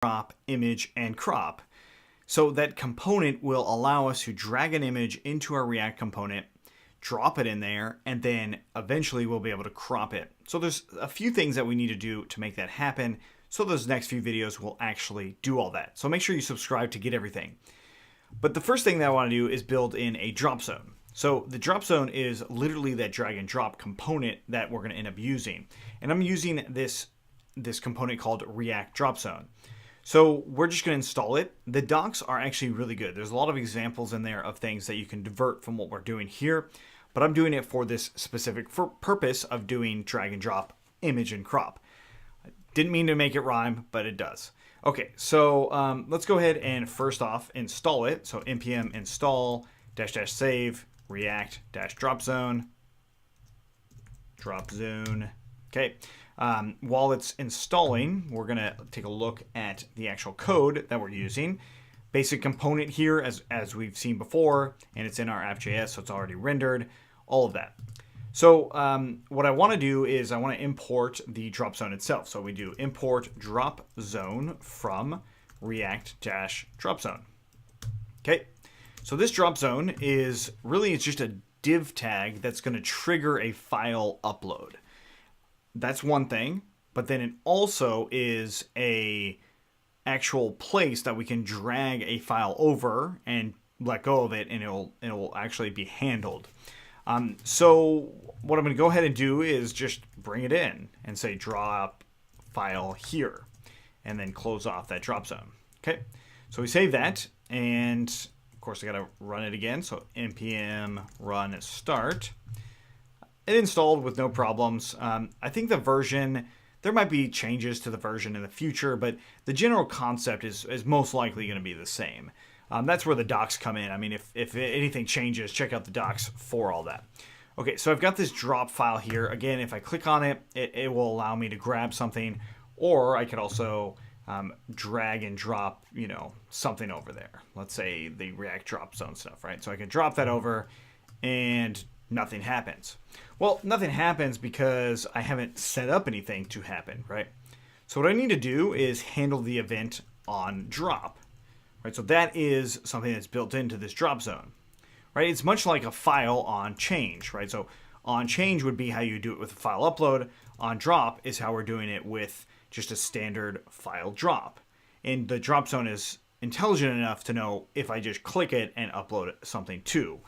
drop, image, and crop. So that component will allow us to drag an image into our React component, drop it in there, and then eventually we'll be able to crop it. So there's a few things that we need to do to make that happen. So those next few videos will actually do all that. So make sure you subscribe to get everything. But the first thing that I want to do is build in a drop zone. So the drop zone is literally that drag and drop component that we're going to end up using. And I'm using this component called React Dropzone. So we're just going to install it. The docs are actually really good. There's a lot of examples in there of things that you can divert from what we're doing here, but I'm doing it for this specific purpose of doing drag and drop, image, and crop. Didn't mean to make it rhyme, but it does. Okay, so let's go ahead and first off install it. So npm install --save react -dropzone. Okay. While it's installing, we're going to take a look at the actual code that we're using. Basic component here as we've seen before, and it's in our app.js, so it's already rendered, all of that. So what I want to do is I want to import the drop zone itself. So we do import drop zone from react-dropzone. Okay, so this drop zone is really, it's just a div tag that's going to trigger a file upload. That's one thing, but then it also is a actual place that we can drag a file over and let go of it, and it will actually be handled. So what I'm going to go ahead and do is just bring it in and say drop file here, and then close off that drop zone. Okay, so we save that, and of course I got to run it again. So npm run start. It installed with no problems. I think the version, there might be changes to the version in the future, but the general concept is most likely going to be the same. That's where the docs come in. I mean, if anything changes, check out the docs for all that. Okay, so I've got this drop file here. Again, if I click on it, it will allow me to grab something, or I could also drag and drop, something over there. Let's say the React drop zone stuff, right? So I can drop that over and nothing happens. Well, nothing happens because I haven't set up anything to happen, right? So what I need to do is handle the event on drop, right? So that is something that's built into this drop zone, right? It's much like a file on change, right? So on change would be how you do it with a file upload. On drop is how we're doing it with just a standard file drop. And the drop zone is intelligent enough to know if I just click it and upload something too.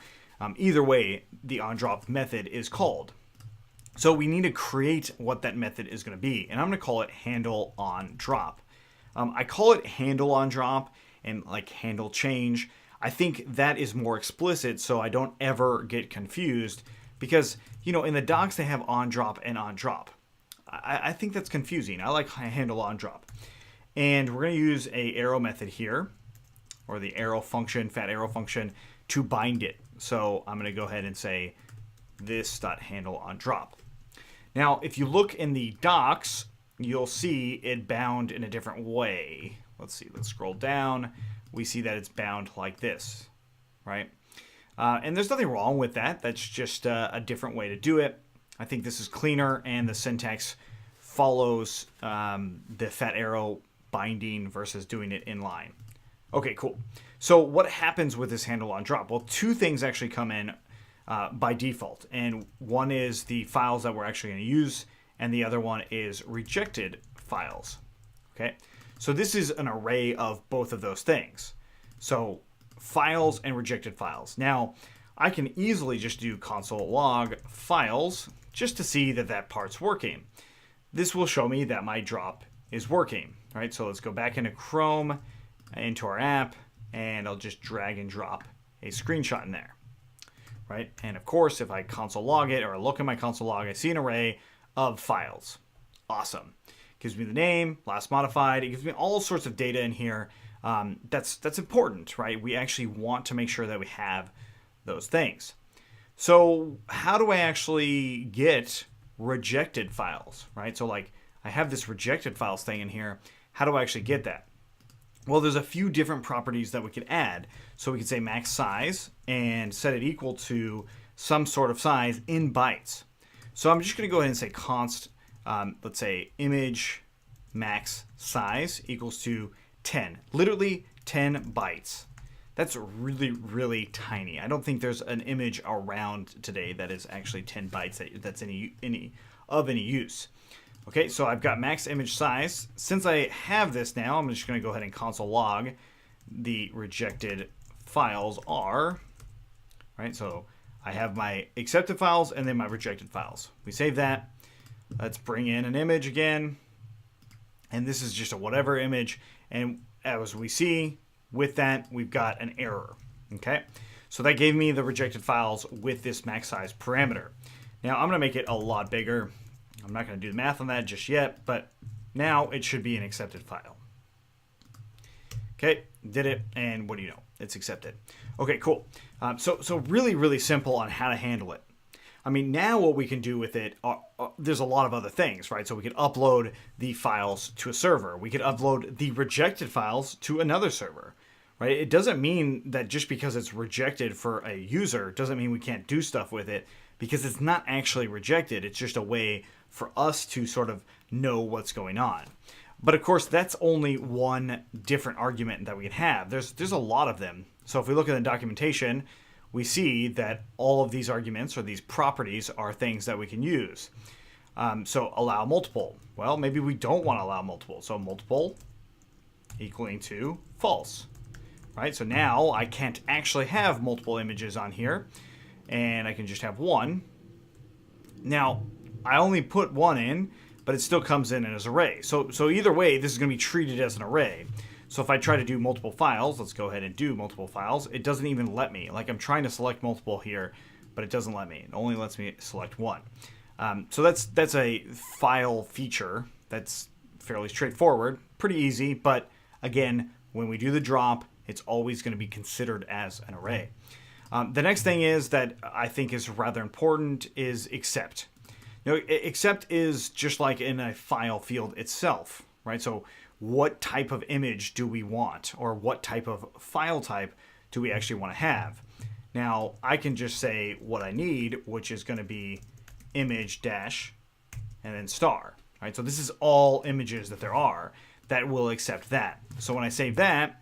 Either way, the onDrop method is called. So we need to create what that method is going to be, and I'm going to call it handle on drop. I call it handle on drop and like handle change. I think that is more explicit, so I don't ever get confused, because in the docs they have on drop and on drop. I think that's confusing. I like handle on drop, and we're going to use a arrow method here, or the arrow function, fat arrow function, to bind it. So I'm going to go ahead and say this.handle on drop. Now, if you look in the docs, you'll see it bound in a different way. Let's see, let's scroll down. We see that it's bound like this, right? And there's nothing wrong with that. That's just a different way to do it. I think this is cleaner, and the syntax follows the fat arrow binding versus doing it in line. Okay, cool. So what happens with this handle on drop? Well, two things actually come in by default, and one is the files that we're actually going to use, and the other one is rejected files. Okay, so this is an array of both of those things. So files and rejected files. Now, I can easily just do console log files just to see that that part's working. This will show me that my drop is working, right? So let's go back into Chrome, into our app, and I'll just drag and drop a screenshot in there, right? And of course, if I console log it or look at my console log, I see an array of files. Awesome. Gives me the name, last modified. It gives me all sorts of data in here. That's important, right? We actually want to make sure that we have those things. So how do I actually get rejected files, right? So like I have this rejected files thing in here. How do I actually get that? Well, there's a few different properties that we could add. So we could say max size and set it equal to some sort of size in bytes. So I'm just going to go ahead and say const, let's say image max size equals to 10. Literally 10 bytes. That's really, really tiny. I don't think there's an image around today that is actually 10 bytes that's any use. Okay, so I've got max image size. Since I have this now, I'm just going to go ahead and console log the rejected files are. Right, so I have my accepted files and then my rejected files. We save that. Let's bring in an image again. And this is just a whatever image. And as we see, with that, we've got an error. Okay, so that gave me the rejected files with this max size parameter. Now I'm going to make it a lot bigger. I'm not going to do the math on that just yet, but now it should be an accepted file. Okay, did it, and what do you know? It's accepted. Okay, cool. So really, really simple on how to handle it. I mean, now what we can do with it, there's a lot of other things, right? So we could upload the files to a server. We could upload the rejected files to another server, right? It doesn't mean that just because it's rejected for a user doesn't mean we can't do stuff with it, because it's not actually rejected. It's just a way for us to sort of know what's going on. But of course, that's only one different argument that we can have. There's a lot of them. So if we look at the documentation, we see that all of these arguments or these properties are things that we can use. So allow multiple. Well, maybe we don't want to allow multiple. So multiple equaling to false, right? So now I can't actually have multiple images on here, and I can just have one. Now, I only put one in, but it still comes in as an array. So either way, this is going to be treated as an array. So if I try to do multiple files, let's go ahead and do multiple files. It doesn't even let me. Like, I'm trying to select multiple here, but it doesn't let me. It only lets me select one. So that's a file feature that's fairly straightforward, pretty easy. But again, when we do the drop, it's always going to be considered as an array. The next thing is that I think is rather important is accept. You know, accept is just like in a file field itself, right? So what type of image do we want, or what type of file type do we actually want to have? Now, I can just say what I need, which is going to be image dash and then star, right? So this is all images that there are that will accept that. So when I save that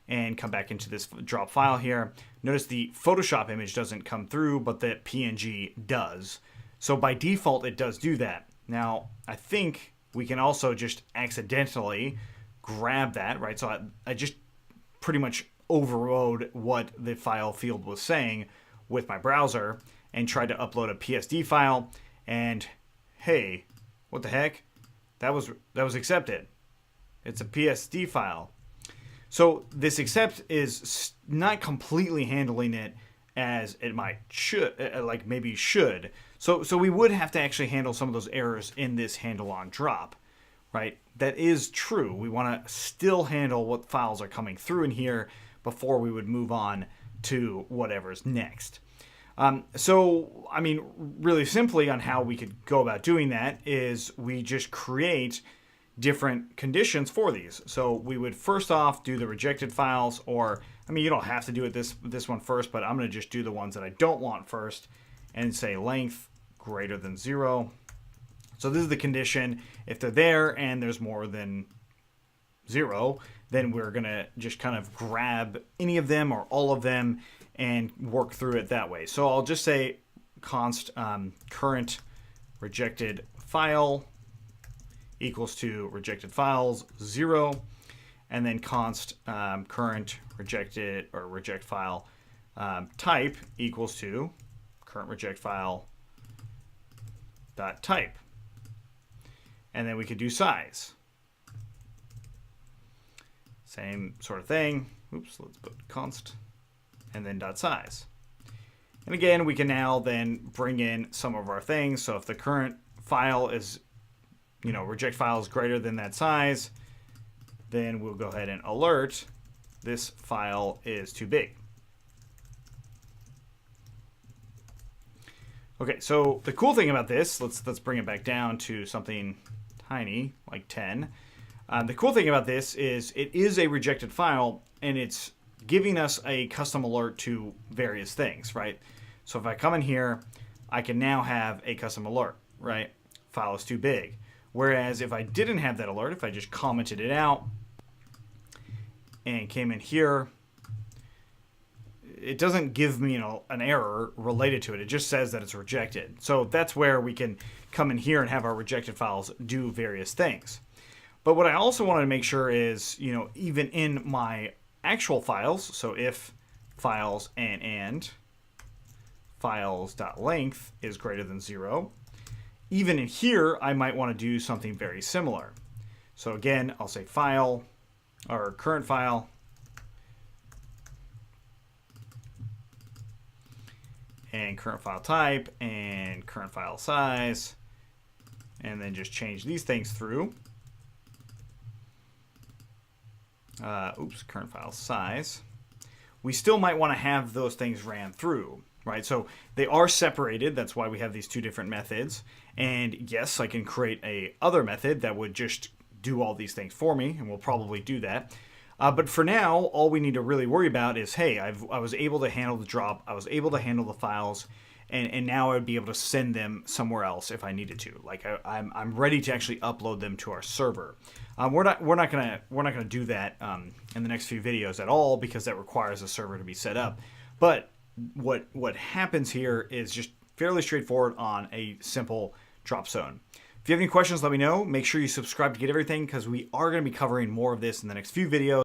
and come back into this drop file here, notice the Photoshop image doesn't come through, but the PNG does. So by default, it does do that. Now, I think we can also just accidentally grab that, right? So I just pretty much overrode what the file field was saying with my browser and tried to upload a PSD file, and hey, what the heck? That was accepted. It's a PSD file. So this accept is not completely handling it as it maybe should. So we would have to actually handle some of those errors in this handle on drop, right? That is true. We want to still handle what files are coming through in here before we would move on to whatever's next. So, I mean, really simply on how we could go about doing that is we just create different conditions for these. So we would first off do the rejected files, or, I mean, you don't have to do it this one first, but I'm going to just do the ones that I don't want first and say length greater than 0. So this is the condition. If they're there and there's more than 0, then we're going to just kind of grab any of them or all of them and work through it that way. So I'll just say const current rejected file equals to rejected files 0, and then const current rejected or reject file type equals to current reject file dot type, and then we could do size. Same sort of thing. Oops, let's put const and then dot size. And again, we can now then bring in some of our things. So if the current file is, reject file is greater than that size, then we'll go ahead and alert this file is too big. Okay, so the cool thing about this, let's bring it back down to something tiny, like 10. The cool thing about this is it is a rejected file, and it's giving us a custom alert to various things, right? So if I come in here, I can now have a custom alert, right? File is too big. Whereas if I didn't have that alert, if I just commented it out, and came in here, it doesn't give me an error related to it. It just says that it's rejected. So that's where we can come in here and have our rejected files do various things. But what I also wanted to make sure is, even in my actual files, so if files and files.length is greater than 0, even in here, I might want to do something very similar. So again, I'll say file or current file and current file type and current file size, and then just change these things through. Current file size. We still might want to have those things ran through, right? So they are separated. That's why we have these two different methods. And yes, I can create a other method that would just do all these things for me, and we'll probably do that. But for now, all we need to really worry about is, hey, I was able to handle the drop. I was able to handle the files. And now I would be able to send them somewhere else if I needed to. Like I'm ready to actually upload them to our server. We're not gonna do that in the next few videos at all, because that requires a server to be set up. But what happens here is just fairly straightforward on a simple Dropzone. If you have any questions, let me know. Make sure you subscribe to get everything, because we are going to be covering more of this in the next few videos.